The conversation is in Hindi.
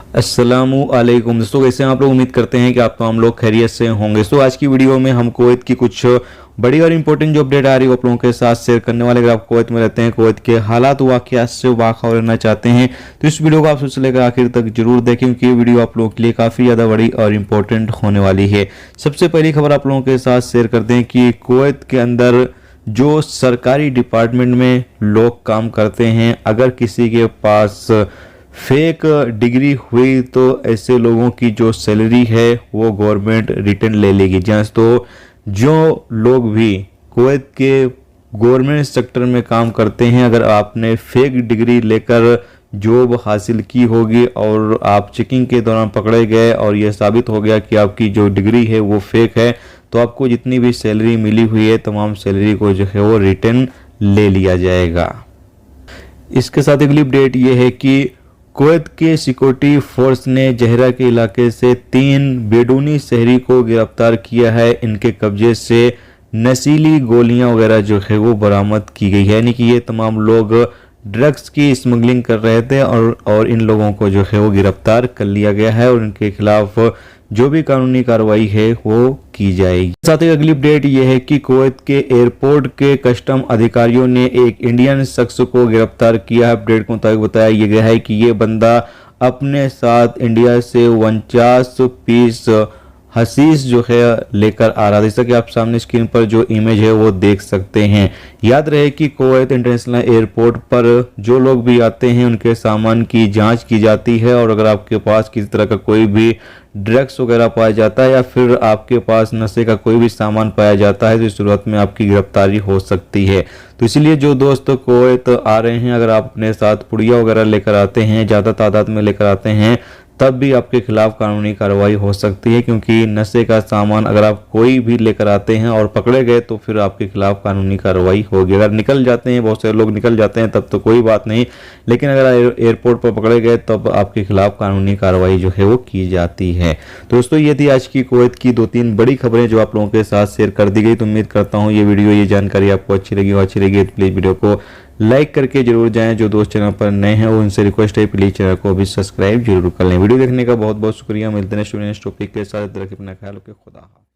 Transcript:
अस्सलामुअलैकुम दोस्तों, कैसे हैं आप लोग। उम्मीद करते हैं कि आप तमाम लोग खैरियत से होंगे। तो आज की वीडियो में हम कुवैत की कुछ बड़ी और इंपॉर्टेंट जो अपडेट आ रही है वो आप लोगों के साथ शेयर करने वाले। अगर आप कुवैत में रहते हैं, कुवैत के हालात वाक़यात से वाक़फ़ रहना चाहते हैं तो इस वीडियो को आप सबसे लेकर आखिर तक जरूर देखें, क्योंकि ये वीडियो आप लोगों के लिए काफ़ी ज़्यादा बड़ी और इम्पोर्टेंट होने वाली है। सबसे पहली खबर आप लोगों के साथ शेयर करते हैं कि कुवैत के अंदर जो सरकारी डिपार्टमेंट में लोग काम करते हैं, अगर किसी के पास फेक डिग्री हुई तो ऐसे लोगों की जो सैलरी है वो गवर्नमेंट रिटर्न ले लेगी। जहाँ तो जो लोग भी कुवैत के गवर्नमेंट सेक्टर में काम करते हैं, अगर आपने फेक डिग्री लेकर जॉब हासिल की होगी और आप चेकिंग के दौरान पकड़े गए और यह साबित हो गया कि आपकी जो डिग्री है वो फेक है, तो आपको जितनी भी सैलरी मिली हुई है तमाम सैलरी को जो है वो रिटर्न ले लिया जाएगा। इसके साथ अगली अपडेट ये है कि कुवैत के सिक्योरिटी फोर्स ने जहरा के इलाके से 3 बेडूनी शहरी को गिरफ्तार किया है। इनके कब्जे से नशीली गोलियां वगैरह जो है वो बरामद की गई है, यानी कि ये तमाम लोग ड्रग्स की स्मगलिंग कर रहे थे और इन लोगों को जो है वो गिरफ्तार कर लिया गया है और इनके खिलाफ जो भी कानूनी कार्रवाई है वो की जाएगी। साथ ही अगली अपडेट ये है कि कुवैत के एयरपोर्ट के कस्टम अधिकारियों ने एक इंडियन शख्स को गिरफ्तार किया है। अपडेट के मुताबिक बताया यह गया है कि ये बंदा अपने साथ इंडिया से 49 पीस हशीश जो है लेकर आ रहा था। जैसा कि आप सामने स्क्रीन पर जो इमेज है वो देख सकते हैं। याद रहे कि कुवैत इंटरनेशनल एयरपोर्ट पर जो लोग भी आते हैं उनके सामान की जांच की जाती है और अगर आपके पास किसी तरह का कोई भी ड्रग्स वगैरह पाया जाता है या फिर आपके पास नशे का कोई भी सामान पाया जाता है तो इस सूरत में आपकी गिरफ्तारी हो सकती है। तो इसलिए जो दोस्त कुवैत आ रहे हैं, अगर आप अपने साथ पुड़िया वगैरह लेकर आते हैं, ज़्यादा तादाद में लेकर आते हैं, तब भी आपके खिलाफ कानूनी कार्रवाई हो सकती है, क्योंकि नशे का सामान अगर आप कोई भी लेकर आते हैं और पकड़े गए तो फिर आपके खिलाफ कानूनी कार्रवाई होगी। अगर निकल जाते हैं, बहुत सारे लोग निकल जाते हैं, तब तो कोई बात नहीं, लेकिन अगर एयरपोर्ट पर पकड़े गए तब आपके खिलाफ कानूनी कार्रवाई जो है वो की जाती है। तो दोस्तों ये थी आज की कुवैत की 2-3 बड़ी खबरें जो आप लोगों के साथ शेयर कर दी गई। तो उम्मीद करता हूँ ये जानकारी आपको अच्छी लगी तो प्लीज़ वीडियो को लाइक करके जरूर जाएं। जो दोस्त चैनल पर नए हैं वो उनसे रिक्वेस्ट है प्लीज चैनल को भी सब्सक्राइब जरूर कर लें। वीडियो देखने का बहुत बहुत शुक्रिया। मिलते हैं नेक्स्ट टॉपिक के साथ। अपना ख्याल रखें। खुदा हाफिज़।